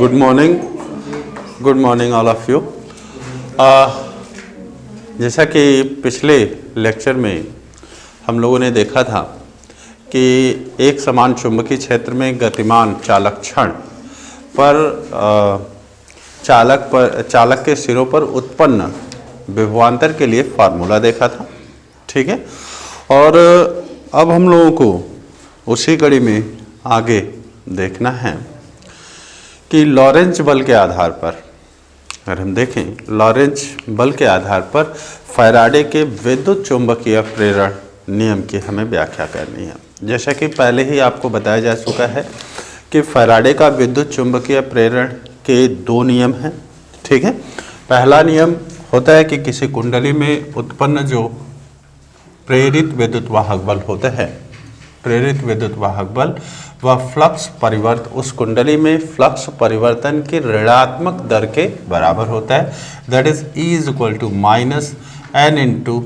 Good morning all of you. जैसा कि पिछले लेक्चर में हम लोगों ने देखा था कि एक समान चुंबकीय क्षेत्र में गतिमान चालक क्षण पर चालक के सिरों पर उत्पन्न विभवांतर के लिए फार्मूला देखा था, ठीक है। और अब हम लोगों को उसी कड़ी में आगे देखना है कि लॉरेंज बल के आधार पर, अगर हम देखें लॉरेंज बल के आधार पर फैराडे के विद्युत चुंबकीय प्रेरण नियम की हमें व्याख्या करनी है। जैसा कि पहले ही आपको बताया जा चुका है कि फैराडे का विद्युत चुंबकीय प्रेरण के दो नियम हैं, ठीक है। पहला नियम होता है कि किसी कुंडली में उत्पन्न जो प्रेरित विद्युत वाहक बल होता है, प्रेरित विद्युत वाहक बल वह फ्लक्स परिवर्तन, उस कुंडली में फ्लक्स परिवर्तन की ऋणात्मक दर के बराबर होता है। That is E is equal to minus n into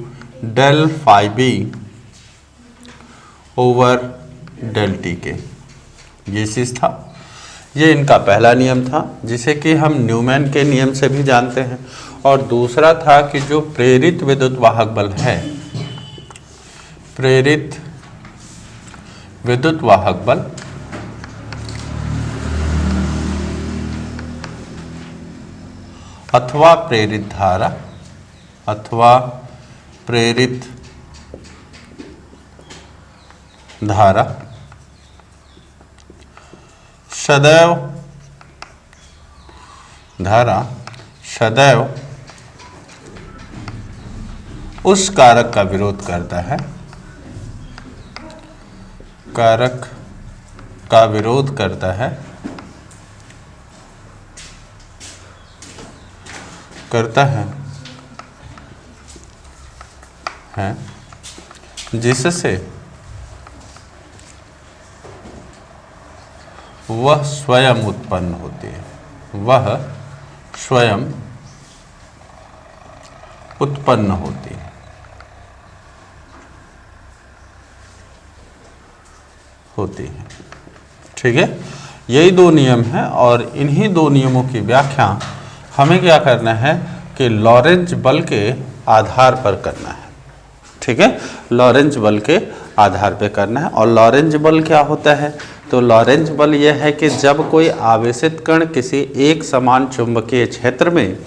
del phi B over del t के, ये चीज था। ये इनका पहला नियम था जिसे कि हम न्यूमैन के नियम से भी जानते हैं। और दूसरा था कि जो प्रेरित विद्युत वाहक बल है, प्रेरित विद्युत वाहक बल अथवा प्रेरित धारा अथवा प्रेरित धारा सदैव उस कारक का विरोध करता है, कारक का विरोध करता है जिससे वह स्वयं उत्पन्न होती है, वह स्वयं उत्पन्न होती है, ठीक है। यही दो नियम हैं और इन्हीं दो नियमों की व्याख्या हमें क्या करना है कि लॉरेंज बल के आधार पर करना है, ठीक है। लॉरेंज बल के आधार पर करना है। और लॉरेंज बल क्या होता है? तो लॉरेंज बल यह है कि जब कोई आवेशित कण किसी एक समान चुंबकीय क्षेत्र में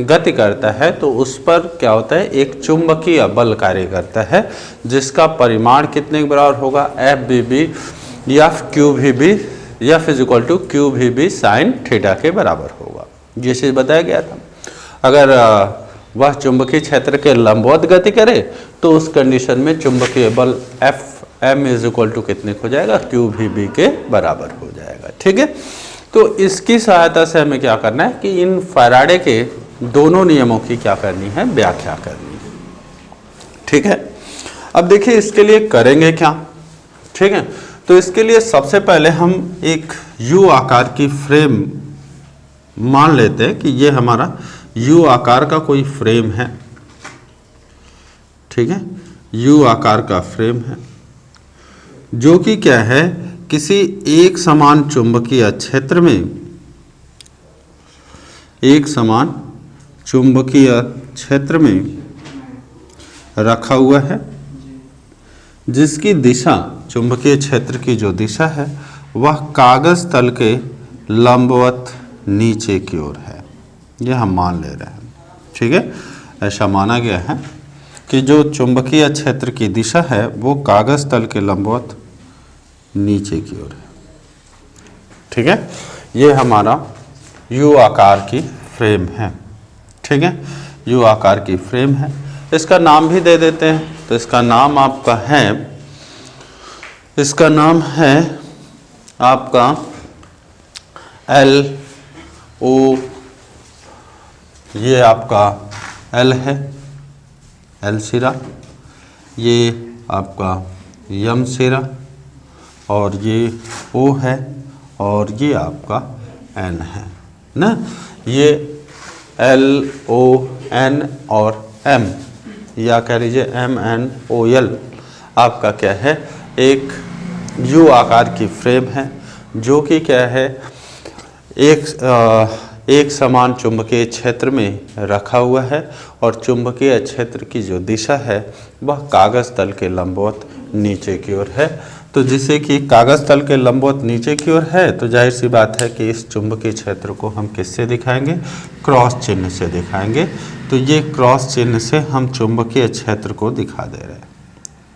गति करता है तो उस पर क्या होता है, एक चुंबकीय बल कार्य करता है जिसका परिमाण कितने के बराबर होगा, एफ बी बी या क्यू भी बी या फिजिकल टू क्यू भी बी साइन थीटा के बराबर होगा। ये चीज़ बताया गया था। अगर वह चुंबकीय क्षेत्र के लंबवत गति करे तो उस कंडीशन में चुंबकीय बल F m is equal to कितने हो जाएगा, क्यू भी बी के बराबर हो जाएगा, ठीक है। तो इसकी सहायता से हमें क्या करना है कि इन फैराडे के दोनों नियमों की क्या करनी है, व्याख्या करनी है, ठीक है। अब देखिए इसके लिए करेंगे क्या, ठीक है। तो इसके लिए सबसे पहले हम एक यू आकार की फ्रेम मान लेते हैं कि ये हमारा यू आकार का कोई फ्रेम है, ठीक है। यू आकार का फ्रेम है जो कि क्या है, किसी एक समान चुंबकीय क्षेत्र में, एक समान चुंबकीय क्षेत्र में रखा हुआ है जिसकी दिशा, चुंबकीय क्षेत्र की जो दिशा है वह कागज तल के लंबवत नीचे की ओर है। यह हम मान ले रहे हैं, ठीक है। ऐसा माना गया है कि जो चुंबकीय क्षेत्र की दिशा है वो कागज तल के लंबवत नीचे की ओर है, ठीक है। ये हमारा यू आकार की फ्रेम है, ठीक है। यू आकार की फ्रेम है। इसका नाम भी दे देते हैं। तो इसका नाम आपका है, इसका नाम है आपका एल ओ, ये आपका एल है, एल सिरा, ये आपका यम सिरा, और ये ओ है, और ये आपका एन है ना। ये एल ओ एन और एम, या कह लीजिए एम एन ओ एल आपका क्या है, एक यू आकार की फ्रेम है जो कि क्या है, एक समान चुंबकीय क्षेत्र में रखा हुआ है और चुंबकीय क्षेत्र की जो दिशा है वह कागज तल के लंबवत नीचे की ओर है। तो जिससे कि कागज तल के लंबवत नीचे की ओर है तो जाहिर सी बात है कि इस चुंबकीय क्षेत्र को हम किससे दिखाएंगे, क्रॉस चिन्ह से दिखाएंगे। तो ये क्रॉस चिन्ह से हम चुंबकीय क्षेत्र को दिखा दे रहे हैं।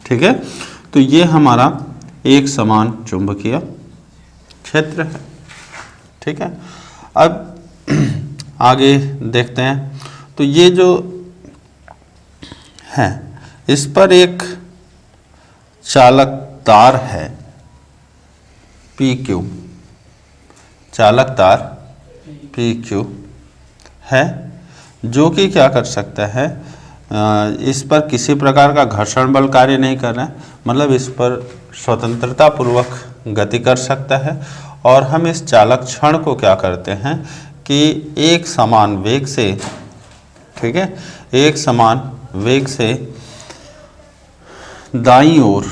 ठीक है, तो ये हमारा एक समान चुंबकीय क्षेत्र है। ठीक है, अब आगे देखते हैं। तो ये जो है इस पर एक चालक तार है PQ, चालक तार PQ है जो कि क्या कर सकता है, इस पर किसी प्रकार का घर्षण बल कार्य नहीं कर रहा है, मतलब इस पर स्वतंत्रता पूर्वक गति कर सकता है। और हम इस चालक क्षण को क्या करते हैं कि एक समान वेग से, ठीक है, एक समान वेग से दाईं ओर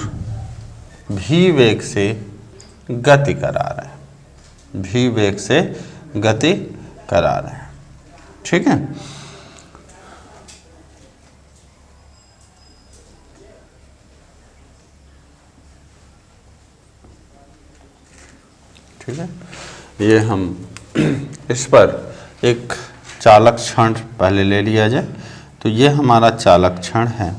भी वेग से गति करा रहे हैं, भी वेग से गति करा रहे हैं। ठीक है, ठीक है, ये हम इस पर एक चालक क्षण पहले ले लिया जाए। तो ये हमारा चालक क्षण है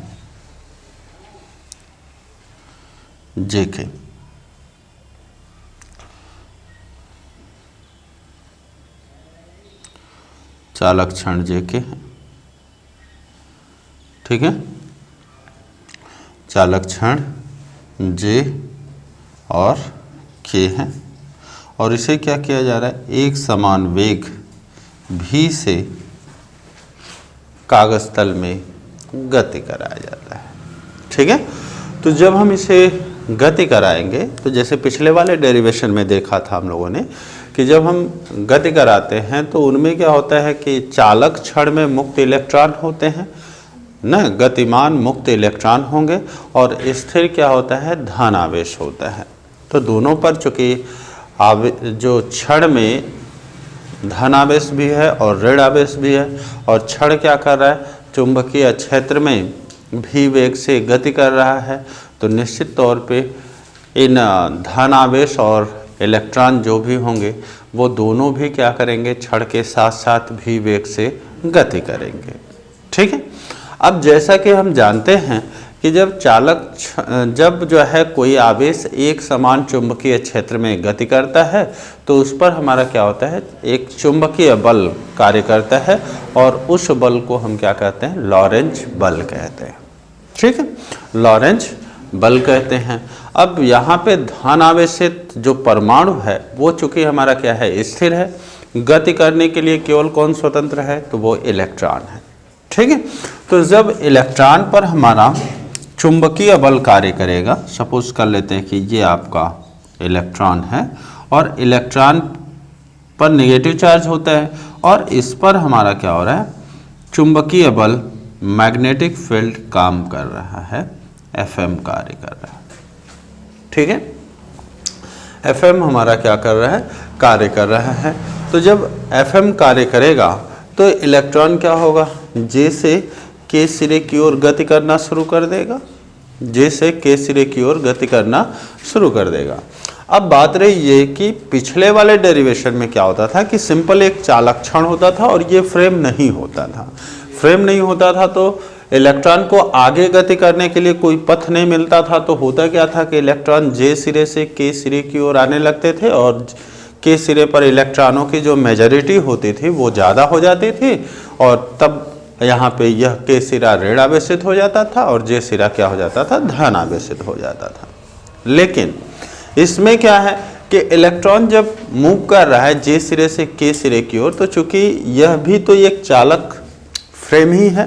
JK। चालक क्षण JK है। ठीक है, चालक क्षण J और K है और इसे क्या किया जा रहा है, एक समान वेग V से कागज तल में गति कराया जाता है। ठीक है, तो जब हम इसे गति कराएंगे तो जैसे पिछले वाले डेरिवेशन में देखा था हम लोगों ने कि जब हम गति कराते हैं तो उनमें क्या होता है कि चालक क्षण में मुक्त इलेक्ट्रॉन होते हैं ना, गतिमान मुक्त इलेक्ट्रॉन होंगे और स्थिर क्या होता है, धन आवेश होता है। तो दोनों पर चूंकि जो क्षण में धन आवेश भी है और ऋण आवेश भी है और क्षण क्या कर रहा है, चुंबकीय क्षेत्र में भी वेग से गति कर रहा है, तो निश्चित तौर पे इन धन आवेश और इलेक्ट्रॉन जो भी होंगे वो दोनों भी क्या करेंगे, क्षण के साथ साथ भी वेग से गति करेंगे। ठीक है, अब जैसा कि हम जानते हैं कि जब जो है कोई आवेश एक समान चुंबकीय क्षेत्र में गति करता है तो उस पर हमारा क्या होता है, एक चुंबकीय बल कार्य करता है और उस बल को हम क्या कहते हैं, लॉरेंज बल कहते हैं। ठीक है, लॉरेंज बल कहते हैं। अब यहाँ पे धन आवेशित जो परमाणु है वो चूंकि हमारा क्या है, स्थिर है, गति करने के लिए केवल कौन स्वतंत्र है, तो वो इलेक्ट्रॉन है। ठीक है, तो जब इलेक्ट्रॉन पर हमारा चुंबकीय बल कार्य करेगा, सपोज कर लेते हैं कि ये आपका इलेक्ट्रॉन है और इलेक्ट्रॉन पर नेगेटिव चार्ज होता है और इस पर हमारा क्या हो रहा है, चुंबकीय बल मैग्नेटिक फील्ड काम कर रहा है, FM कार्य कर रहा है। ठीक है, FM हमारा क्या कर रहा है, कार्य कर रहा है। तो जब FM कार्य करेगा तो इलेक्ट्रॉन क्या होगा, J से K सिरे की ओर गति करना शुरू कर देगा, J से K सिरे की ओर गति करना शुरू कर देगा। अब बात रही ये कि पिछले वाले डेरिवेशन में क्या होता था कि सिंपल एक चालक क्षण होता था और ये फ्रेम नहीं होता था। फ्रेम नहीं होता था तो इलेक्ट्रॉन को आगे गति करने के लिए कोई पथ नहीं मिलता था। तो होता क्या था कि इलेक्ट्रॉन J सिरे से K सिरे की ओर आने लगते थे और K सिरे पर इलेक्ट्रॉनों की जो मेजॉरिटी होती थी वो ज़्यादा हो जाती थी और तब यहाँ पे यह K सिरा ऋण आवेशित हो जाता था और J सिरा क्या हो जाता था, धन आवेशित हो जाता था। लेकिन इसमें क्या है कि इलेक्ट्रॉन जब मूव कर रहा है J सिरे से K सिरे की ओर, तो चूंकि यह भी तो एक चालक फ्रेम ही है,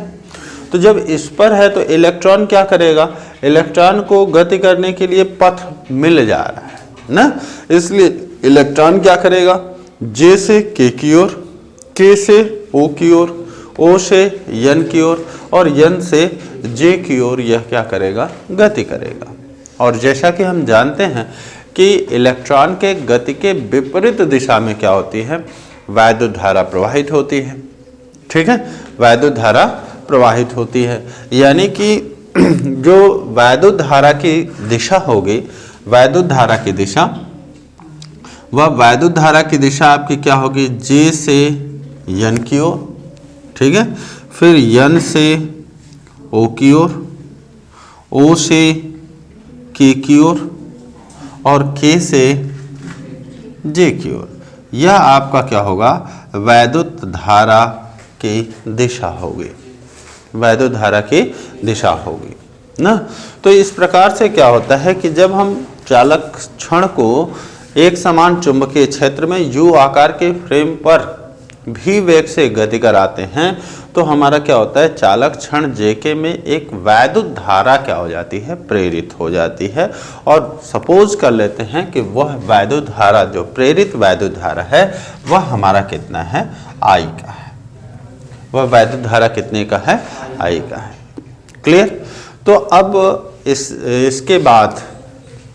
तो जब इस पर है तो इलेक्ट्रॉन क्या करेगा, इलेक्ट्रॉन को गति करने के लिए पथ मिल जा रहा है ना, इसलिए इलेक्ट्रॉन क्या करेगा, J से K की ओर, K से O की ओर, O से N की ओर और N से J की ओर यह क्या करेगा, गति करेगा। और जैसा कि हम जानते हैं कि इलेक्ट्रॉन के गति के विपरीत दिशा में क्या होती है, वैद्युत धारा प्रवाहित होती है। ठीक है, वैद्युत धारा प्रवाहित होती है, यानी कि जो वैद्युत धारा की दिशा होगी, वैद्युत धारा की दिशा, वह वैद्युत धारा की दिशा आपकी क्या होगी, J से N की ओर, ठीक है, फिर N से O की ओर, O से K की ओर और K से J की ओर। यह आपका क्या होगा, वैद्युत धारा की दिशा होगी, वैद्युत धारा की दिशा होगी ना। तो इस प्रकार से क्या होता है कि जब हम चालक क्षण को एक समान चुंबकीय क्षेत्र में U आकार के फ्रेम पर भी वेग से गति कराते हैं तो हमारा क्या होता है, चालक क्षण JK में एक वैद्युत धारा क्या हो जाती है, प्रेरित हो जाती है। और सपोज कर लेते हैं कि वह वैद्युत धारा, जो प्रेरित वैद्युत धारा है, वह हमारा कितना है, I का है। वह वैद्युत धारा कितने का है, I का है। क्लियर। तो अब इसके बाद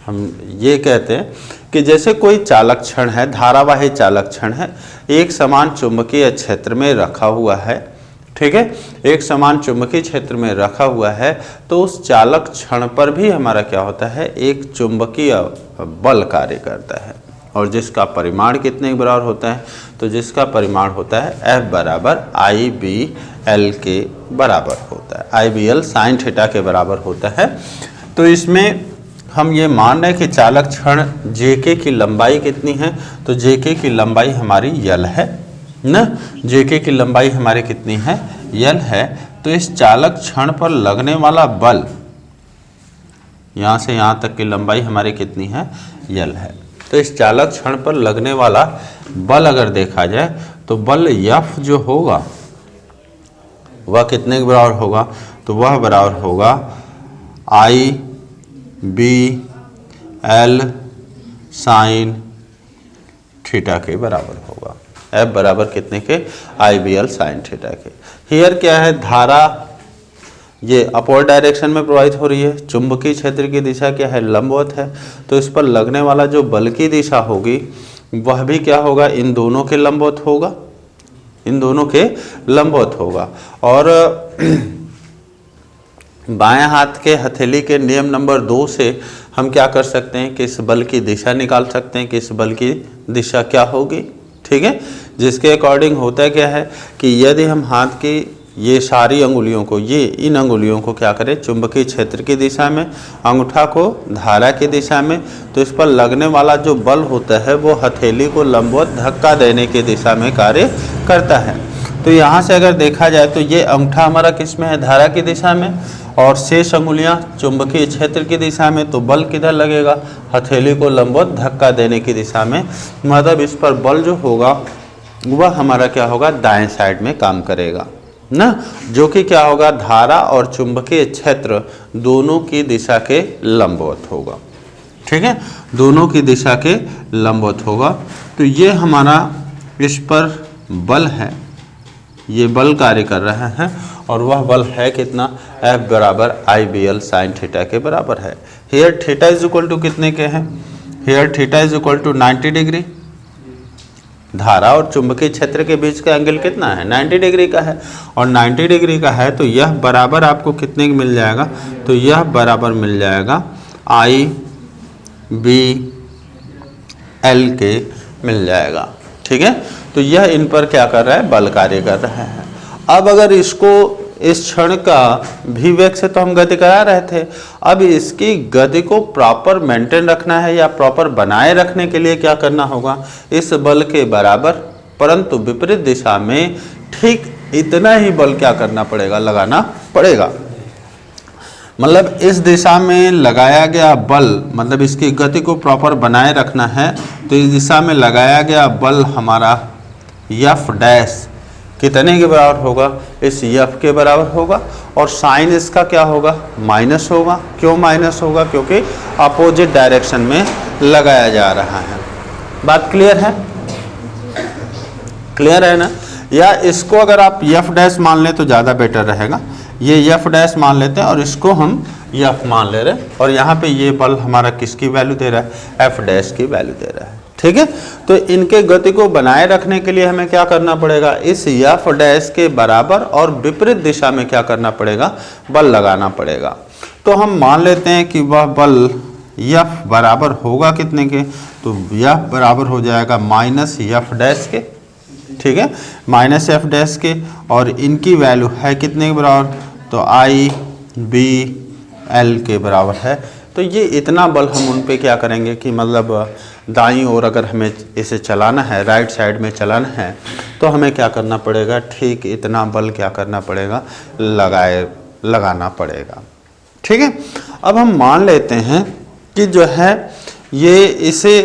हम ये कहते हैं कि जैसे कोई चालक क्षण है, धारावाही चालक क्षण है, एक समान चुंबकीय क्षेत्र में रखा हुआ है, ठीक है, एक समान चुंबकीय क्षेत्र में रखा हुआ है, तो उस चालक क्षण पर भी हमारा क्या होता है, एक चुंबकीय बल कार्य करता है। और जिसका परिमाण कितने के बराबर होता है, तो जिसका परिमाण होता है F बराबर IBL के बराबर होता है, IBL साइन थीटा के बराबर होता है। तो इसमें हम ये मान रहे हैं कि चालक क्षण JK की लंबाई कितनी है, तो JK की लंबाई हमारी L है ना, JK की लंबाई हमारी कितनी है, L है। तो इस चालक क्षण पर लगने वाला बल, यहाँ से यहाँ तक की लंबाई हमारी कितनी है, L है। तो इस चालक क्षण पर लगने वाला बल अगर देखा जाए तो बल F जो होगा वह कितने के बराबर होगा, तो वह बराबर होगा IBL साइन थीटा के बराबर होगा। F बराबर कितने के, IBL साइन थीटा के। हियर क्या है, धारा ये अपवर्ड डायरेक्शन में प्रवाहित हो रही है, चुंबकीय क्षेत्र की दिशा क्या है, लंबवत है। तो इस पर लगने वाला जो बल की दिशा होगी वह भी क्या होगा, इन दोनों के लंबवत होगा, इन दोनों के लंबवत होगा। और बाएं हाथ के हथेली के नियम नंबर 2 से हम क्या कर सकते हैं कि इस बल की दिशा निकाल सकते हैं कि इस बल की दिशा क्या होगी, ठीक है, जिसके अकॉर्डिंग होता क्या है कि यदि हम हाथ की ये सारी अंगुलियों को, ये इन अंगुलियों को क्या करें, चुंबकीय क्षेत्र की दिशा में, अंगूठा को धारा की दिशा में, तो इस पर लगने वाला जो बल होता है वो हथेली को लंबवत धक्का देने की दिशा में कार्य करता है। तो यहाँ से अगर देखा जाए तो ये अंगूठा हमारा किस में है, धारा की दिशा में, और शेष अंगुलियाँ चुंबकीय क्षेत्र की दिशा में। तो बल किधर लगेगा, हथेली को लंबवत धक्का देने की दिशा में। मतलब इस पर बल जो होगा वह हमारा क्या होगा, दाएं साइड में काम करेगा ना, जो कि क्या होगा, धारा और चुंबकीय क्षेत्र दोनों की दिशा के लंबवत होगा, ठीक है, दोनों की दिशा के लंबवत होगा। तो ये हमारा इस पर बल है, ये बल कार्य कर रहा है और वह बल है कितना, F बराबर IBL साइन थीटा के बराबर है। Here theta is equal to कितने के हैं, here theta is equal to 90 degree. धारा और चुंबकीय क्षेत्र के बीच का एंगल कितना है, 90 डिग्री का है, और 90 डिग्री का है तो यह बराबर आपको कितने का मिल जाएगा, तो यह बराबर मिल जाएगा IBL के मिल जाएगा, ठीक है। तो यह इन पर क्या कर रहा है, बल कार्य कर रहा है। अब अगर इसको, इस क्षण का भी वेग से तो हम गति करा रहे थे, अब इसकी गति को प्रॉपर मेंटेन रखना है या प्रॉपर बनाए रखने के लिए क्या करना होगा, इस बल के बराबर परंतु विपरीत दिशा में ठीक इतना ही बल क्या करना पड़ेगा, लगाना पड़ेगा। मतलब इस दिशा में लगाया गया बल, मतलब इसकी गति को प्रॉपर बनाए रखना है तो इस दिशा में लगाया गया बल हमारा F डैश कितने के बराबर होगा, इस F के बराबर होगा। और साइन इसका क्या होगा, माइनस होगा। क्यों माइनस होगा, क्योंकि अपोजिट डायरेक्शन में लगाया जा रहा है। बात क्लियर है, क्लियर है ना। या इसको अगर आप F डैश मान लें तो ज़्यादा बेटर रहेगा, ये F डैश मान लेते हैं और इसको हम एफ मान ले रहे हैं और यहाँ पे ये बल हमारा किसकी वैल्यू दे रहा है, एफ डैश की वैल्यू दे रहा है। ठीक है, तो इनके गति को बनाए रखने के लिए हमें क्या करना पड़ेगा, इस एफ डैश के बराबर और विपरीत दिशा में क्या करना पड़ेगा, बल लगाना पड़ेगा। तो हम मान लेते हैं कि वह बल एफ बराबर होगा कितने के, तो एफ बराबर हो जाएगा माइनस एफ डैश के। ठीक है, माइनस एफ डैश के, और इनकी वैल्यू है कितने के बराबर, तो आई बी एल के बराबर है। तो ये इतना बल हम उन पे क्या करेंगे कि मतलब दाईं ओर अगर हमें इसे चलाना है, राइट साइड में चलाना है, तो हमें क्या करना पड़ेगा, ठीक इतना बल क्या करना पड़ेगा, लगाना पड़ेगा। ठीक है, अब हम मान लेते हैं कि जो है ये इसे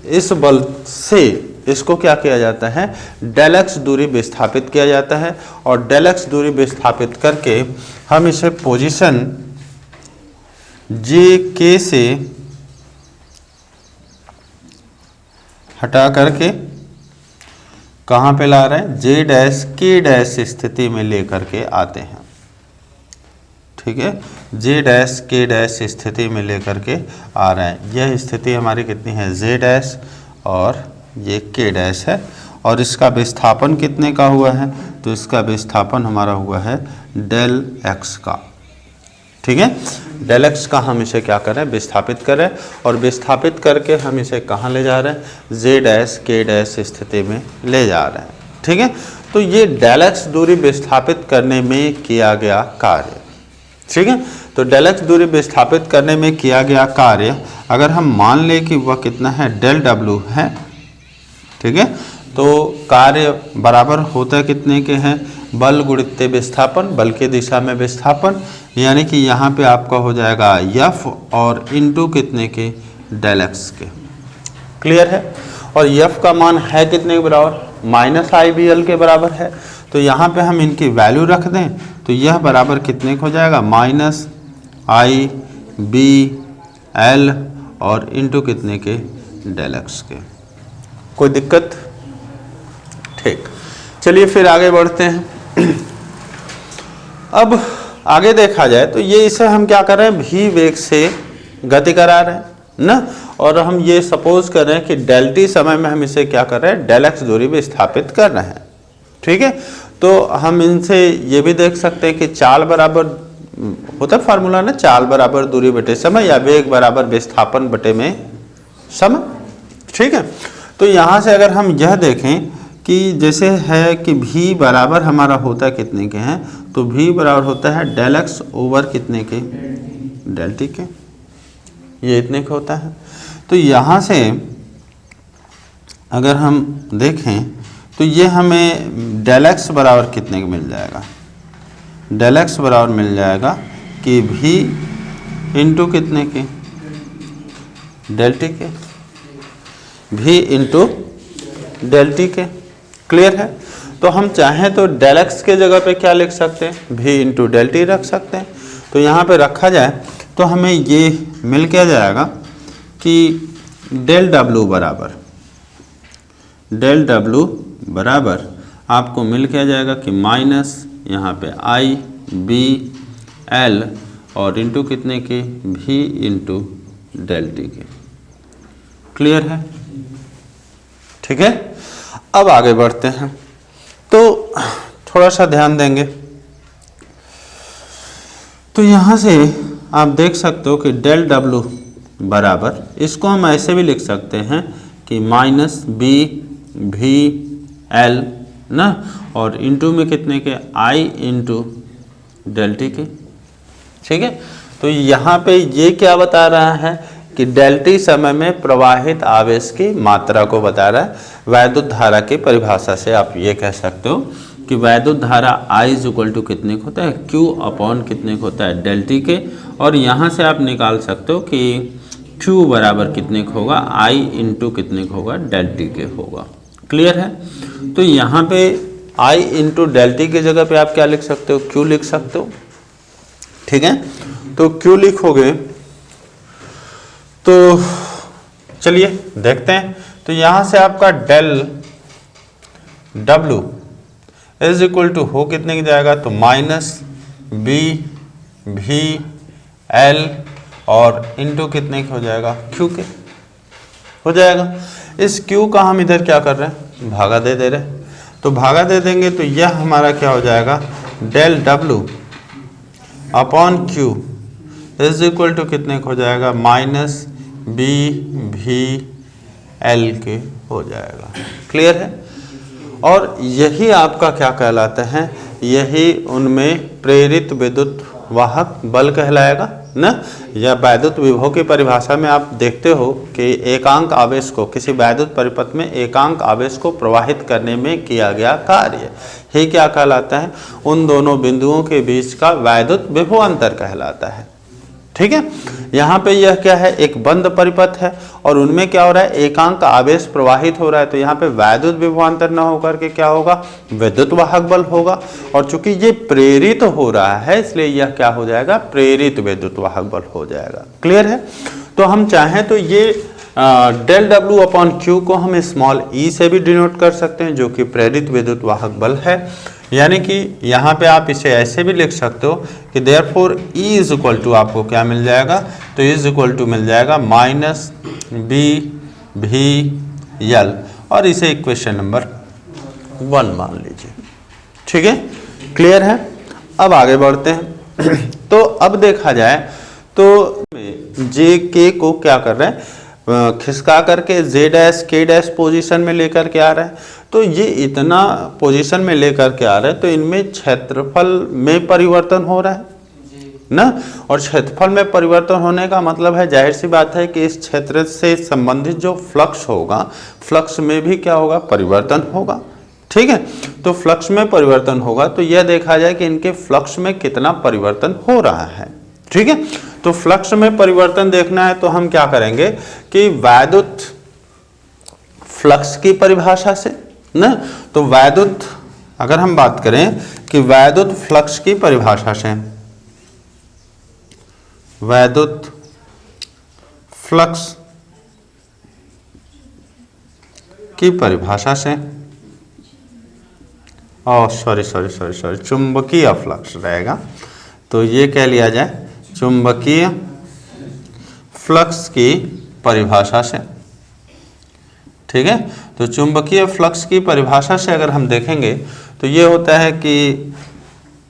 इस बल से इसको क्या किया जाता है, डेल एक्स दूरी विस्थापित किया जाता है, और डेल एक्स दूरी विस्थापित करके हम इसे पोजीशन जे के से हटा करके कहाँ पे ला रहे हैं, जे डैश के डैश स्थिति में लेकर के आते हैं। ठीक है, जे डैश के डैश स्थिति में लेकर के आ रहे हैं। यह स्थिति हमारी कितनी है, जे डैश, और ये के डैश है, और इसका विस्थापन कितने का हुआ है, तो इसका विस्थापन हमारा हुआ है डेल एक्स का। ठीक है, डेल एक्स का हम इसे क्या करें, विस्थापित करें, और विस्थापित करके हम इसे कहाँ ले जा रहे हैं, जे डैश के डैश स्थिति में ले जा रहे हैं। ठीक है, तो ये डेल एक्स दूरी विस्थापित करने में किया गया कार्य। ठीक है, तो डेल एक्स दूरी विस्थापित करने में किया गया कार्य अगर हम मान लें कि वह कितना है, डेल डब्ल्यू है। ठीक है, तो कार्य बराबर होता कितने के हैं, बल गुणित विस्थापन, बल की दिशा में विस्थापन, यानी कि यहाँ पे आपका हो जाएगा एफ और इनटू कितने के, डेल एक्स के। क्लियर है, और एफ का मान है कितने के बराबर, माइनस आई बी एल के बराबर है। तो यहाँ पे हम इनकी वैल्यू रख दें तो यह बराबर कितने को हो जाएगा, माइनस आई बी एल और इनटू कितने के, डेल एक्स के। कोई दिक्कत, ठीक। चलिए फिर आगे बढ़ते हैं। अब आगे देखा जाए तो ये इसे हम क्या कर रहे हैं, भी वेग से गति करा रहे हैं ना, और हम ये सपोज कर रहे हैं कि डेल टी समय में हम इसे क्या कर रहे हैं, डेल एक्स दूरी भी स्थापित कर रहे हैं। ठीक है, तो हम इनसे ये भी देख सकते हैं कि चाल बराबर होता है फार्मूला ना, चाल बराबर दूरी बटे समय, या वेग बराबर विस्थापन बटे में समय। ठीक है, तो यहाँ से अगर हम यह देखें कि जैसे है कि v बराबर हमारा होता है कितने के हैं, तो v बराबर होता है डेल एक्स ओवर कितने के, डेल टी के, ये इतने का होता है। तो यहाँ से अगर हम देखें तो ये हमें डेल एक्स बराबर कितने का मिल जाएगा, डेल एक्स बराबर मिल जाएगा कि v इंटू कितने के, डेल टी के, v इंटू डेल टी के। क्लियर है, तो हम चाहें तो डेल एक्स के जगह पे क्या लिख सकते हैं, v इंटू डेल टी रख सकते हैं। तो यहाँ पे रखा जाए तो हमें ये मिल क्या जाएगा कि डेल डब्ल्यू बराबर आपको मिल क्या जाएगा कि माइनस यहाँ पे आई बी एल और इंटू कितने के, v इंटू डेल टी के। क्लियर है, ठीक है। अब आगे बढ़ते हैं, तो थोड़ा सा ध्यान देंगे। तो यहाँ से आप देख सकते हो कि डेल डब्ल्यू बराबर, इसको हम ऐसे भी लिख सकते हैं कि माइनस बी भी एल ना, और इंटू में कितने के, आई इंटू डेल टी के। ठीक है, तो यहाँ पे ये क्या बता रहा है कि डेल टी समय में प्रवाहित आवेश की मात्रा को बता रहा है। वैद्युत धारा की परिभाषा से आप ये कह सकते हो कि वैद्युत धारा I इज इक्वल टू कितने को होता है, Q अपॉन कितने को होता है, डेल टी के। और यहाँ से आप निकाल सकते हो कि Q बराबर कितने को होगा, I इंटू कितने को होगा, डेल टी के होगा। क्लियर है, तो यहाँ पे I इंटू डेल टी की जगह पे आप क्या लिख सकते हो, Q लिख सकते हो। ठीक है, तो Q लिखोगे तो चलिए देखते हैं। तो यहाँ से आपका del W is equal to हो कितने की जाएगा, तो माइनस बी भी L और इंटू कितने के हो जाएगा, Q के हो जाएगा। इस Q का हम इधर क्या कर रहे हैं, भागा दे रहे हैं, तो भागा दे देंगे तो यह हमारा क्या हो जाएगा, del W upon Q is equal to कितने को हो जाएगा, माइनस BV/L के हो जाएगा। क्लियर है। और यही आपका क्या कहलाता है, यही उनमें प्रेरित विद्युत वाहक बल कहलाएगा ना। या वैद्युत विभव की परिभाषा में आप देखते हो कि एकांक आवेश को, किसी वैद्युत परिपथ में एकांक आवेश को प्रवाहित करने में किया गया कार्य ही क्या कहलाता है, उन दोनों बिंदुओं के बीच का वैद्युत विभवांतर कहलाता है। ठीक है। यहाँ पे यह क्या है, एक बंद परिपथ है और उनमें क्या हो रहा है, एकांक आवेश प्रवाहित हो रहा है, तो यहाँ पे वैद्युत विभवांतर न होकर के क्या होगा, विद्युत वाहक बल होगा। और चूंकि ये प्रेरित हो रहा है इसलिए यह क्या हो जाएगा, प्रेरित विद्युत वाहक बल हो जाएगा। क्लियर है। तो हम चाहें तो ये डेल W अपॉन Q को हम स्मॉल e से भी डिनोट कर सकते हैं, जो कि प्रेरित विद्युत वाहक बल है। यानी कि यहाँ पे आप इसे ऐसे भी लिख सकते हो कि therefore E is equal to आपको क्या मिल जाएगा, तो E इज इक्वल टू मिल जाएगा माइनस BV/L और इसे इक्वेशन नंबर 1 मान लीजिए। ठीक है। क्लियर है। अब आगे बढ़ते हैं। तो अब देखा जाए तो JK को क्या कर रहे हैं, खिसका करके Z' पोजीशन में लेकर के आ रहा है। तो ये इतना पोजीशन में लेकर के आ रहा है तो इनमें क्षेत्रफल में परिवर्तन हो रहा है ना। और क्षेत्रफल में परिवर्तन होने का मतलब है, जाहिर सी बात है कि इस क्षेत्र से संबंधित जो फ्लक्स होगा, फ्लक्स में भी क्या होगा, परिवर्तन होगा। ठीक है। तो फ्लक्स में परिवर्तन होगा तो यह देखा जाए कि इनके फ्लक्स में कितना परिवर्तन हो रहा है। ठीक है। तो फ्लक्स में परिवर्तन देखना है तो हम क्या करेंगे कि वैद्युत फ्लक्स की परिभाषा से ना, तो वैद्युत, अगर हम बात करें कि वैद्युत फ्लक्स की परिभाषा से, वैद्युत फ्लक्स की परिभाषा से, सॉरी चुंबकीय फ्लक्स रहेगा, तो ये कह लिया जाए चुंबकीय फ्लक्स की परिभाषा से। ठीक है। तो चुंबकीय फ्लक्स की परिभाषा से अगर हम देखेंगे तो ये होता है कि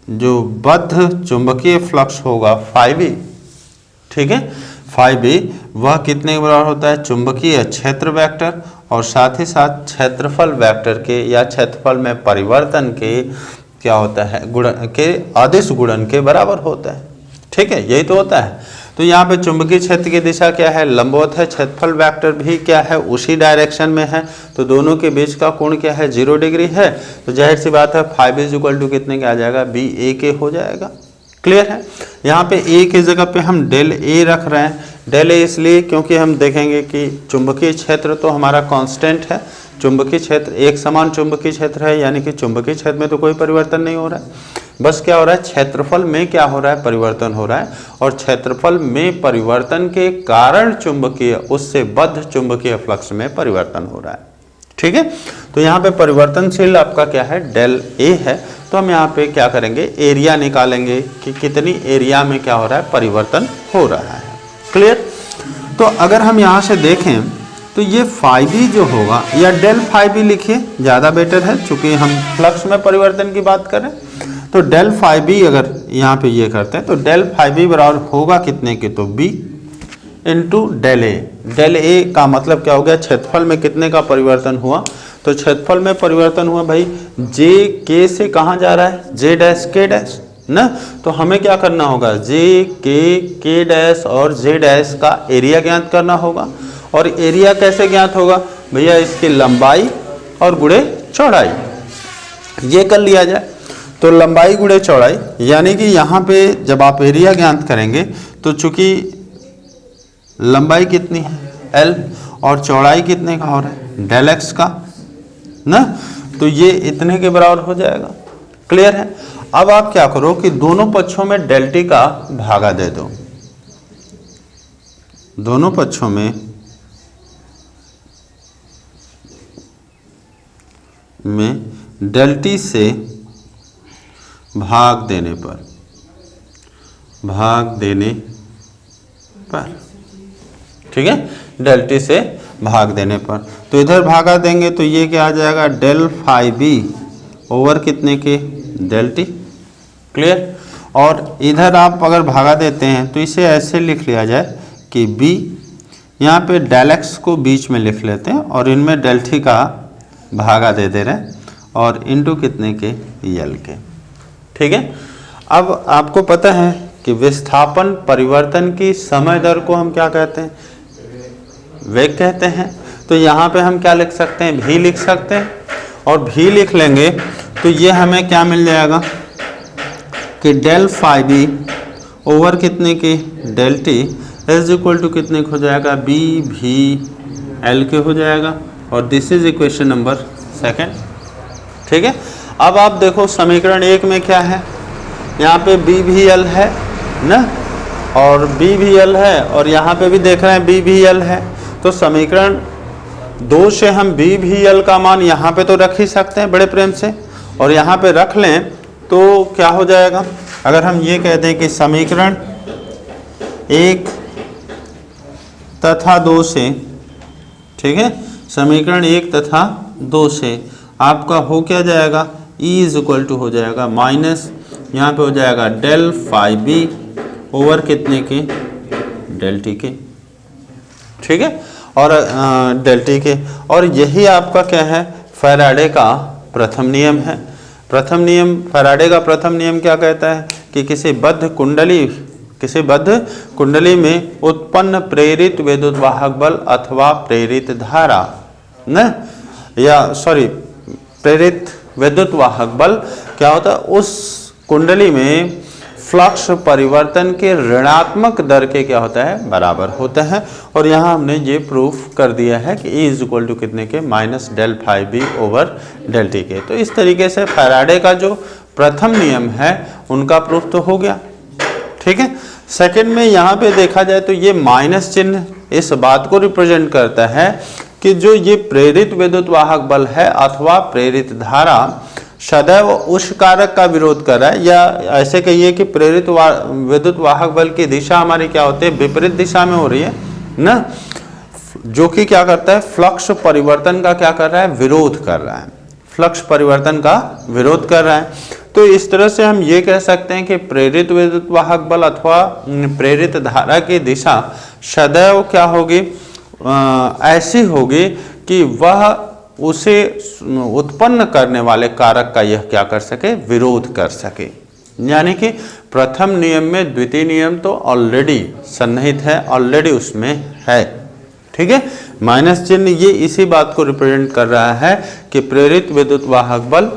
जो बद्ध चुंबकीय फ्लक्स होगा φB, ठीक है, φB वह कितने के बराबर होता है, चुंबकीय क्षेत्र वेक्टर और साथ ही साथ क्षेत्रफल वेक्टर के या क्षेत्रफल में परिवर्तन के क्या होता है, गुणन के अदिश गुणन के बराबर होता है। ठीक है। यही तो होता है। तो यहाँ पे चुंबकीय क्षेत्र की दिशा क्या है, लंबवत है, क्षेत्रफल वेक्टर भी क्या है, उसी डायरेक्शन में है, तो दोनों के बीच का कोण क्या है, 0 डिग्री है। तो जाहिर सी बात है φB इज इक्वल टू कितने के आ जाएगा, BA हो जाएगा। क्लियर है। यहाँ पे A की जगह पे हम डेल A रख रहे हैं। डेल A इसलिए क्योंकि हम देखेंगे कि चुंबकीय क्षेत्र तो हमारा कांस्टेंट है, चुंबकीय क्षेत्र एक समान चुंबकीय क्षेत्र है, यानी कि चुंबकीय क्षेत्र में तो कोई परिवर्तन नहीं हो रहा है, बस क्या हो रहा है, क्षेत्रफल में क्या हो रहा है, परिवर्तन हो रहा है। और क्षेत्रफल में परिवर्तन के कारण चुंबकीय, उससे बद्ध चुंबकीय फ्लक्स में परिवर्तन हो रहा है। ठीक है। तो यहाँ पे परिवर्तनशील आपका क्या है, डेल A है। तो हम यहाँ पे क्या करेंगे, एरिया निकालेंगे कि कितनी एरिया में क्या हो रहा है, परिवर्तन हो रहा है। क्लियर। तो अगर हम यहाँ से देखें तो ये φB जो होगा, या डेल φB लिखिए ज़्यादा बेटर है, चूंकि हम फ्लक्स में परिवर्तन की बात करें। तो डेल φB अगर यहाँ पे ये करते हैं तो डेल φB बराबर होगा कितने के, तो B into del A। Del A का मतलब क्या हो गया, क्षेत्रफल में कितने का परिवर्तन हुआ, तो क्षेत्रफल में परिवर्तन हुआ भाई JK से कहाँ जा रहा है, J' ना। तो हमें क्या करना होगा, K' और J' का एरिया ज्ञात करना होगा। और एरिया कैसे ज्ञात होगा भैया, इसकी लंबाई और गुणे चौड़ाई, ये कर लिया जाए। तो लंबाई गुणे चौड़ाई, यानी कि यहाँ पे जब आप एरिया ज्ञात करेंगे तो चूंकि लंबाई कितनी है L और चौड़ाई कितने का हो रहा है, डेल X का ना, तो ये इतने के बराबर हो जाएगा। क्लियर है। अब आप क्या करो कि दोनों पक्षों में डेल T का भागा दे दो, दोनों पक्षों में डेल T से भाग देने स्क्वायर, ठीक है, डेल टी से भाग देने पर। तो इधर भागा देंगे तो ये क्या आ जाएगा, डेल फाई बी ओवर कितने के, डेल टी। क्लियर। और इधर आप अगर भागा देते हैं तो इसे ऐसे लिख लिया जाए कि b, यहाँ पे डेल एक्स को बीच में लिख लेते हैं और इनमें डेल टी का भागा दे रहे हैं और इनटू कितने के, यल के। ठीक है। अब आपको पता है कि विस्थापन परिवर्तन की समय दर को हम क्या कहते हैं, वेग कहते हैं। तो यहाँ पे हम क्या लिख सकते हैं, भी लिख सकते हैं, और भी लिख लेंगे तो ये हमें क्या मिल जाएगा कि डेल फाई बी ओवर कितने की, del t is equal to कितने हो जाएगा, बी भी एल के हो जाएगा। और this is equation number second. ठीक है। अब आप देखो समीकरण एक में क्या है, यहाँ पे बी भी एल है ना, और बी भी एल है, और यहाँ पे भी देख रहे हैं बी भी एल है। तो समीकरण दो से हम बी भी एल का मान यहाँ पे तो रख ही सकते हैं बड़े प्रेम से, और यहाँ पे रख लें तो क्या हो जाएगा, अगर हम ये कहते हैं कि समीकरण एक तथा दो से, ठीक है, समीकरण एक तथा दो से आपका हो क्या जाएगा, E इज इक्वल टू हो जाएगा माइनस, यहाँ पे हो जाएगा डेल फाई बी ओवर कितने के, डेल टी के। ठीक है, और डेल टी के, और यही आपका क्या है, फैराडे का प्रथम नियम है। प्रथम नियम, फैराडे का प्रथम नियम क्या कहता है कि किसी बद्ध कुंडली में उत्पन्न प्रेरित विद्युत वाहक बल अथवा प्रेरित धारा न, या सॉरी प्रेरित विद्युत वाहक बल क्या होता है, उस कुंडली में फ्लक्स परिवर्तन के ऋणात्मक दर के क्या होता है, बराबर होता है। और यहाँ हमने ये प्रूफ कर दिया है कि E इज इक्वल टू कितने के, minus del phi B over del t के। तो इस तरीके से फैराडे का जो प्रथम नियम है उनका प्रूफ तो हो गया। ठीक है। सेकंड में यहाँ पे देखा जाए तो ये माइनस चिन्ह इस बात को रिप्रेजेंट करता है कि जो ये प्रेरित विद्युत वाहक बल है अथवा प्रेरित धारा सदैव उस कारक का विरोध कर रहा है, या ऐसे कहिए कि प्रेरित विद्युत वाहक बल की दिशा हमारी क्या होती है, विपरीत दिशा में हो रही है ना, जो कि क्या करता है, फ्लक्स परिवर्तन का क्या कर रहा है, विरोध कर रहा है, फ्लक्स परिवर्तन का विरोध कर रहा है। तो इस तरह से हम ये कह सकते हैं कि प्रेरित विद्युत वाहक बल अथवा प्रेरित धारा की दिशा सदैव क्या होगी, ऐसी होगी कि वह उसे उत्पन्न करने वाले कारक का यह क्या कर सके, विरोध कर सके। यानी कि प्रथम नियम में द्वितीय नियम तो ऑलरेडी सन्निहित है, ऑलरेडी उसमें है। ठीक है। माइनस चिन्ह ये इसी बात को रिप्रेजेंट कर रहा है कि प्रेरित विद्युत वाहक बल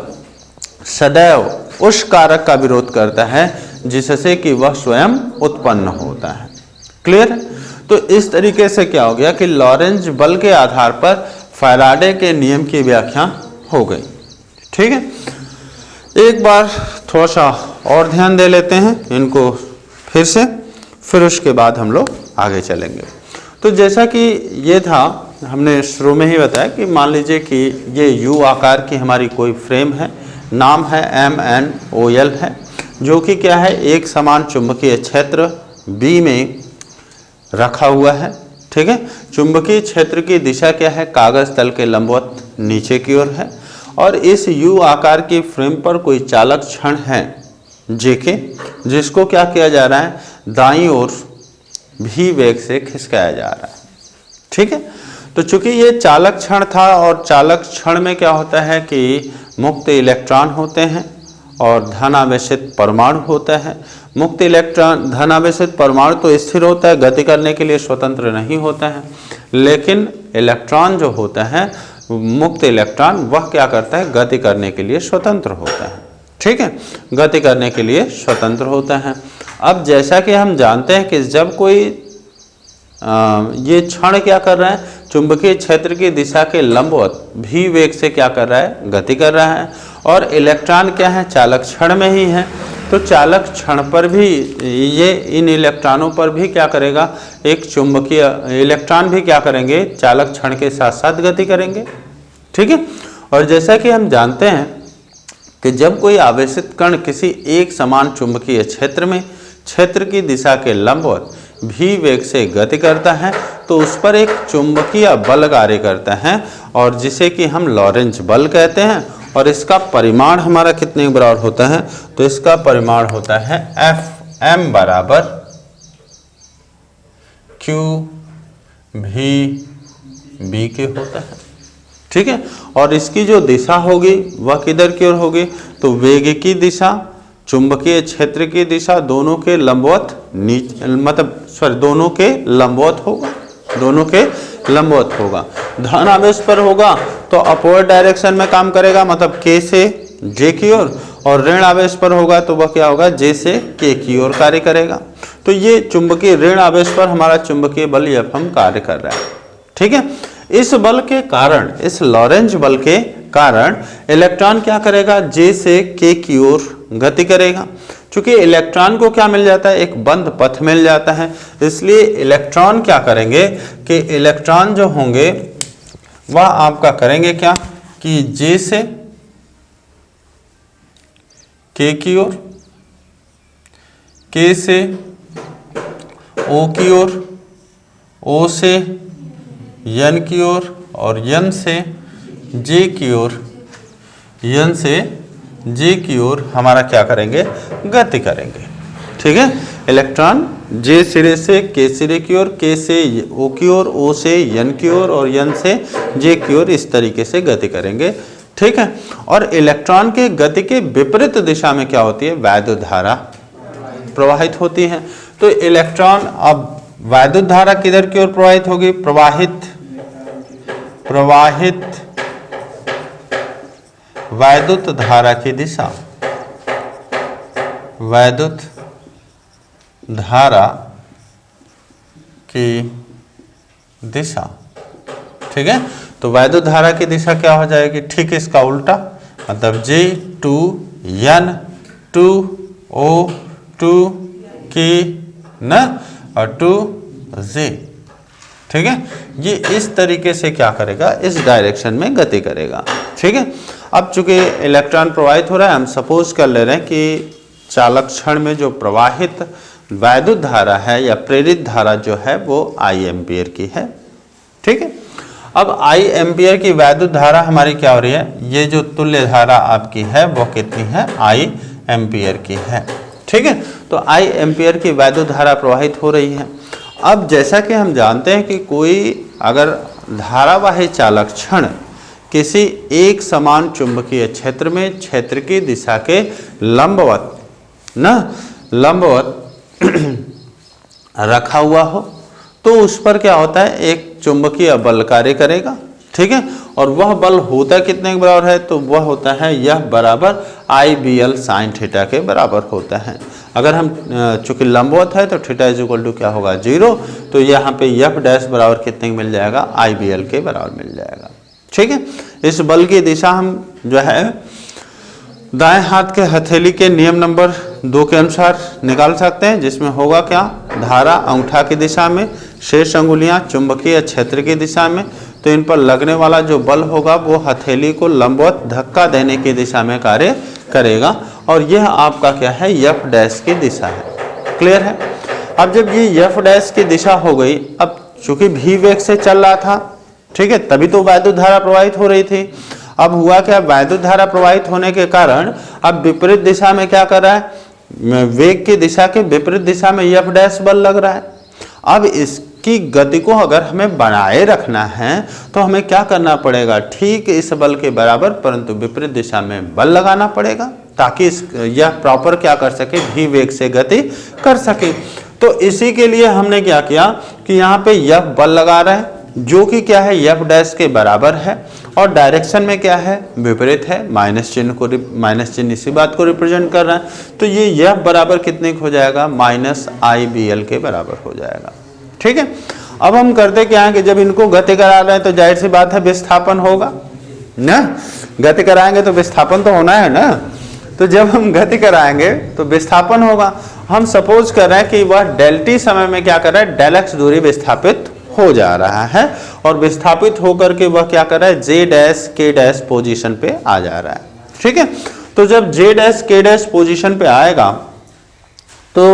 सदैव उस कारक का विरोध करता है जिससे कि वह स्वयं उत्पन्न होता है। क्लियर। तो इस तरीके से क्या हो गया कि लॉरेंज बल के आधार पर फैराडे के नियम की व्याख्या हो गई। ठीक है। एक बार थोड़ा सा और ध्यान दे लेते हैं इनको फिर से, फिर उसके बाद हम लोग आगे चलेंगे। तो जैसा कि ये था, हमने शुरू में ही बताया कि मान लीजिए कि ये यू आकार की हमारी कोई फ्रेम है, नाम है MnOl है, जो कि क्या है, एक समान चुंबकीय क्षेत्र B में रखा हुआ है। ठीक है। चुंबकीय क्षेत्र की दिशा क्या है, कागज तल के लंबवत नीचे की ओर है, और इस यू आकार की फ्रेम पर कोई चालक क्षण है जेके, जिसको क्या किया जा रहा है, दाईं ओर भी वेग से खिसकाया जा रहा है। ठीक है। तो चूंकि ये चालक क्षण था, और चालक क्षण में क्या होता है कि मुक्त इलेक्ट्रॉन होते हैं और धनावेशित परमाणु होता है। मुक्त इलेक्ट्रॉन, धनावेशित परमाणु तो स्थिर होता है, गति करने के लिए स्वतंत्र नहीं होता है, लेकिन इलेक्ट्रॉन जो होता है, मुक्त इलेक्ट्रॉन, वह क्या करता है, गति करने के लिए स्वतंत्र होता है। ठीक है। गति करने के लिए स्वतंत्र होता है। अब जैसा कि हम जानते हैं कि जब कोई ये क्षण क्या कर रहा है, चुंबकीय क्षेत्र की दिशा के लंबवत भी वेग से क्या कर रहा है, गति कर रहा है, और इलेक्ट्रॉन क्या है, चालक क्षण में ही है। तो चालक क्षण पर भी ये इन इलेक्ट्रॉनों पर भी क्या करेगा, एक चुंबकीय इलेक्ट्रॉन भी क्या करेंगे, चालक क्षण के साथ साथ गति करेंगे। ठीक है। और जैसा कि हम जानते हैं कि जब कोई आवेशित कण किसी एक समान चुंबकीय क्षेत्र में क्षेत्र की दिशा के लंबवत v वेग से गति करता है तो उस पर एक चुंबकीय बल कार्य करता है और जिसे कि हम लॉरेंज बल कहते हैं। और इसका परिमाण हमारा कितने के बराबर होता है, तो इसका परिमाण होता है Fm बराबर Q v b के होता है। ठीक है, और इसकी जो दिशा होगी वह किधर की ओर होगी, तो वेग की दिशा, चुंबकीय क्षेत्र की दिशा दोनों के लंबवत दोनों के लंबवत होगा, दोनों के लंबवत होगा। धन आवेश पर होगा तो अपवर्ड डायरेक्शन में काम करेगा, मतलब k से j की ओर, और ऋण आवेश पर होगा तो वह क्या होगा, j से k की ओर कार्य करेगा। तो ये चुंबकीय ऋण आवेश पर हमारा चुंबकीय बल Fm कार्य कर रहा है। ठीक है, इस बल के कारण, इस लॉरेंज बल के कारण इलेक्ट्रॉन क्या करेगा, J से K की ओर गति करेगा। चूंकि इलेक्ट्रॉन को क्या मिल जाता है, एक बंद पथ मिल जाता है, इसलिए इलेक्ट्रॉन क्या करेंगे कि इलेक्ट्रॉन जो होंगे वह आपका करेंगे क्या कि J से K की ओर, K से O की ओर, O से N की ओर और N से J की ओर, N से J की ओर हमारा क्या करेंगे, गति करेंगे। ठीक है, इलेक्ट्रॉन J सिरे से K सिरे की ओर, K से O की ओर, O से N की ओर और N से J की ओर इस तरीके से गति करेंगे। ठीक है, और इलेक्ट्रॉन के गति के विपरीत दिशा में क्या होती है, वैद्युत धारा प्रवाहित होती है। तो इलेक्ट्रॉन अब वैद्युत धारा किधर की ओर प्रवाहित होगी, प्रवाहित वैद्युत धारा की दिशा, वैद्युत धारा की दिशा। ठीक है, तो वैद्युत धारा की दिशा क्या हो जाएगी, ठीक इसका उल्टा, मतलब J to N to O to K न और to J। ठीक है, ये इस तरीके से क्या करेगा, इस डायरेक्शन में गति करेगा। ठीक है, अब चूंकि इलेक्ट्रॉन प्रवाहित हो रहा है, हम सपोज कर ले रहे हैं कि चालक क्षण में जो प्रवाहित वैद्युत धारा है या प्रेरित धारा जो है वो I एम्पियर की है। ठीक है, अब I एम्पियर की वैद्युत धारा हमारी क्या हो रही है, ये जो तुल्य धारा आपकी है वो कितनी है, I एम्पियर की है। ठीक है, तो I एम्पियर की वैद्युत धारा प्रवाहित हो रही है। अब जैसा कि हम जानते हैं कि कोई अगर धारावाही चालक क्षण किसी एक समान चुंबकीय क्षेत्र में क्षेत्र की दिशा के लंबवत रखा हुआ हो तो उस पर क्या होता है, एक चुंबकीय बल कार्य करेगा। ठीक है, और वह बल होता कितने के बराबर है, तो वह होता है यह बराबर IBL sin थीटा के बराबर होता है। अगर हम चूंकि लंबवत है तो थीटा इज इक्वल टू क्या होगा, 0, तो यहाँ पे F डैश बराबर कितने मिल जाएगा, IBL के बराबर मिल जाएगा। ठीक है, इस बल की दिशा हम जो है दाएं हाथ के हथेली के नियम नंबर 2 के अनुसार निकाल सकते हैं, जिसमें होगा क्या, धारा अंगूठा की दिशा में, शेष अंगुलियां चुंबकीय क्षेत्र की दिशा में, तो इन पर लगने वाला जो बल होगा वो हथेली को लंबवत धक्का देने की दिशा में कार्य करेगा और यह आपका क्या है, F डैश की दिशा है। क्लियर है। अब जब ये F डैश की दिशा हो गई, अब चूंकि v वेग से चल रहा था, ठीक है, तभी तो वैद्युत धारा प्रवाहित हो रही थी। अब हुआ क्या, वैद्युत धारा प्रवाहित होने के कारण अब विपरीत दिशा में क्या कर रहा है, वेग की दिशा के विपरीत दिशा में F डैश बल लग रहा है। अब इसकी गति को अगर हमें बनाए रखना है तो हमें क्या करना पड़ेगा, ठीक इस बल के बराबर परंतु विपरीत दिशा में बल लगाना पड़ेगा ताकि यह प्रॉपर क्या कर सके, v वेग से गति कर सके। तो इसी के लिए हमने क्या किया कि यहाँ पे F बल लगा रहे हैं जो कि क्या है, F डैश के बराबर है और डायरेक्शन में क्या है, विपरीत है, माइनस चिन्ह इसी बात को रिप्रेजेंट कर रहा है। तो ये F बराबर कितने हो जाएगा, -IBL के बराबर हो जाएगा। ठीक है, अब हम करते क्या है कि जब इनको गति करा रहे हैं तो जाहिर सी बात है विस्थापन होगा ना, गति कराएंगे तो विस्थापन तो होना है ना। तो जब हम गति कराएंगे तो विस्थापन होगा। हम सपोज कर रहे हैं कि वह डेल टी समय में क्या कर रहा है, डेल एक्स दूरी विस्थापित हो जा रहा है और विस्थापित होकर के वह क्या कर रहा है, J dash K dash position पे आ जा रहा है। ठीक है, तो जब J dash K dash position पे आएगा तो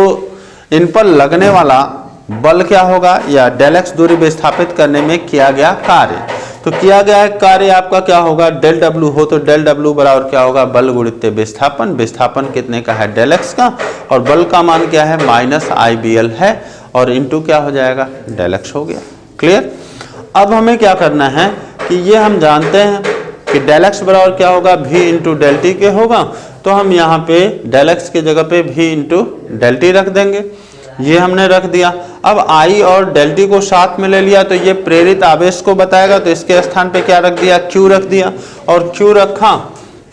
इन पर लगने वाला बल क्या होगा या डेल एक्स दूरी विस्थापित करने में किया गया कार्य। तो किया गया कार्य आपका क्या होगा, डेल डब्ल्यू हो तो डेल डब्ल्यू बराबर क्या होगा, बल गुणित विस्थापन। विस्थापन कितने का है, डेल एक्स का, और बल का मान क्या है, माइनस आई बी एल है, और इंटू क्या हो जाएगा, डेल एक्स हो गया। क्लियर। अब हमें क्या करना है कि ये हम जानते हैं कि डेल एक्स बराबर क्या होगा, भी इंटू डेल टी के होगा। तो हम यहाँ पे डेल एक्स की जगह पे भी इंटू डेल टी रख देंगे, ये हमने रख दिया। अब आई और डेल टी को साथ में ले लिया तो ये प्रेरित आवेश को बताएगा, तो इसके स्थान पे क्या रख दिया, क्यू रख दिया, और क्यू रखा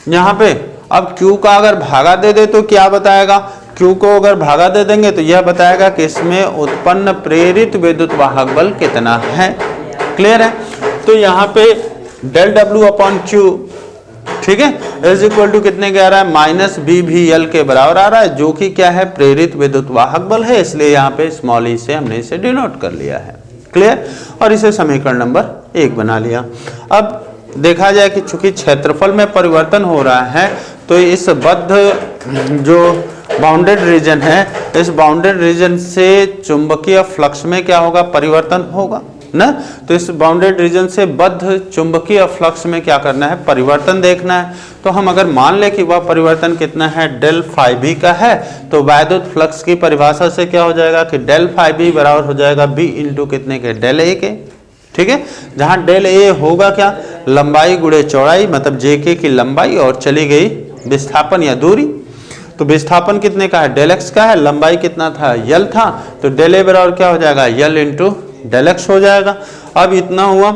यहाँ पे। अब क्यू का अगर भागा दे दे तो क्या बताएगा, क्यू को अगर भागा दे देंगे तो यह बताएगा कि इसमें उत्पन्न प्रेरित विद्युत वाहक बल कितना है। क्लियर है। तो यहाँ पे डेल डब्ल्यू अपॉन क्यू, ठीक है, इज इक्वल टू कितने के आ रहा है, माइनस बी भी एल के बराबर आ रहा है, जो कि क्या है, प्रेरित विद्युत वाहक बल है, इसलिए यहाँ पे स्मॉल ई से हमने इसे डिनोट कर लिया है। क्लियर। और इसे समीकरण नंबर 1 बना लिया। अब देखा जाए कि चूंकि क्षेत्रफल में परिवर्तन हो रहा है तो इस बद्ध जो बाउंडेड रीजन है, इस बाउंडेड रीजन से चुंबकीय फ्लक्स में क्या होगा, परिवर्तन होगा ना। तो इस बाउंडेड रीजन से बद्ध चुंबकीय फ्लक्स में क्या करना है, परिवर्तन देखना है। तो हम अगर मान ले कि वह परिवर्तन कितना है, डेल फाई बी का है, तो वैद्युत फ्लक्स की परिभाषा से क्या हो जाएगा कि डेल फाई बी बराबर हो जाएगा बी इंटू कितने के, डेल ए के। ठीक है, जहां डेल ए होगा क्या, लंबाई गुणे चौड़ाई, मतलब जेके की लंबाई, और चली गई विस्थापन या दूरी। तो विस्थापन कितने का है, डेल एक्स का है, लंबाई कितना था, यल था, तो डेल ए बराबर क्या हो जाएगा, यल इंटू डेल एक्स हो जाएगा। अब इतना हुआ।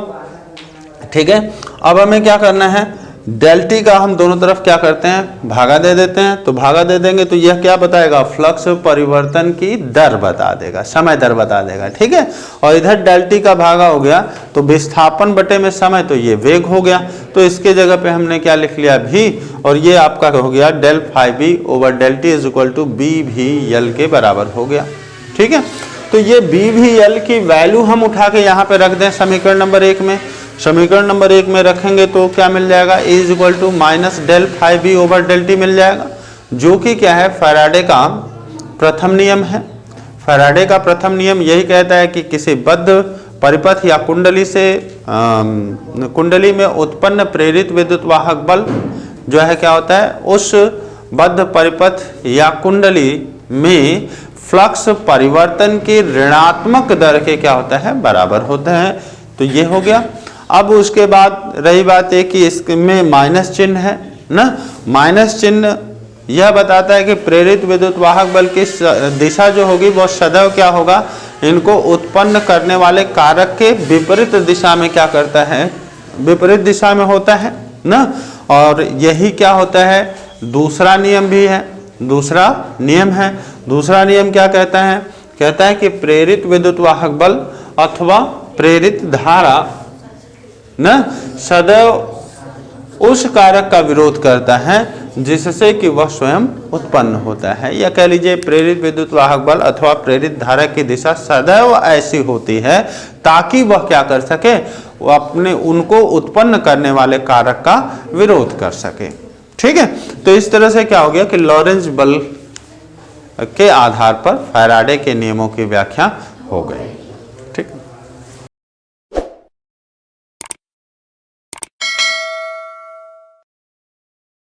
ठीक है, अब हमें क्या करना है, डेल टी का हम दोनों तरफ क्या करते हैं, भागा दे देते हैं। तो भागा दे देंगे तो यह क्या बताएगा, फ्लक्स परिवर्तन की दर बता देगा, समय दर बता देगा। ठीक है, और इधर डेल टी का भागा हो गया तो विस्थापन बटे में समय, तो ये वेग हो गया। तो इसके जगह पे हमने क्या लिख लिया, भी, और ये आपका हो गया del phi B over del t is equal to B v l के बराबर हो गया। ठीक है, तो ये बी भी यल की वैल्यू हम उठा के यहाँ पे रख दें समीकरण नंबर 1 में। समीकरण नंबर 1 में रखेंगे तो क्या मिल जाएगा, A is equal to minus del phi B over del T मिल जाएगा, जो कि क्या है, फैराडे का प्रथम नियम है। फैराडे का प्रथम नियम यही कहता है कि किसी बद्ध परिपथ या कुंडली से कुंडली में उत्पन्न प्रेरित विद्युत वाहक बल जो है क्या होता है, उस बद्ध परिपथ या कुंडली में फ्लक्स परिवर्तन की ऋणात्मक दर के क्या होता है, बराबर होते हैं। तो ये हो गया। अब उसके बाद रही बात है कि इसमें माइनस चिन्ह है ना, माइनस चिन्ह यह बताता है कि प्रेरित विद्युत वाहक बल की दिशा जो होगी वो सदैव क्या होगा, इनको उत्पन्न करने वाले कारक के विपरीत दिशा में क्या करता है, विपरीत दिशा में होता है ना। और यही क्या होता है, दूसरा नियम भी है, दूसरा नियम है। दूसरा नियम क्या कहता है, कहता है कि प्रेरित विद्युत वाहक बल अथवा प्रेरित धारा न सदैव उस कारक का विरोध करता है जिससे कि वह स्वयं उत्पन्न होता है, या कह लीजिए प्रेरित विद्युत वाहक बल अथवा प्रेरित धारा की दिशा सदैव ऐसी होती है ताकि वह क्या कर सके, वो अपने उनको उत्पन्न करने वाले कारक का विरोध कर सके। ठीक है, तो इस तरह से क्या हो गया कि लॉरेंज बल के आधार पर फैराडे के नियमों की व्याख्या हो गई।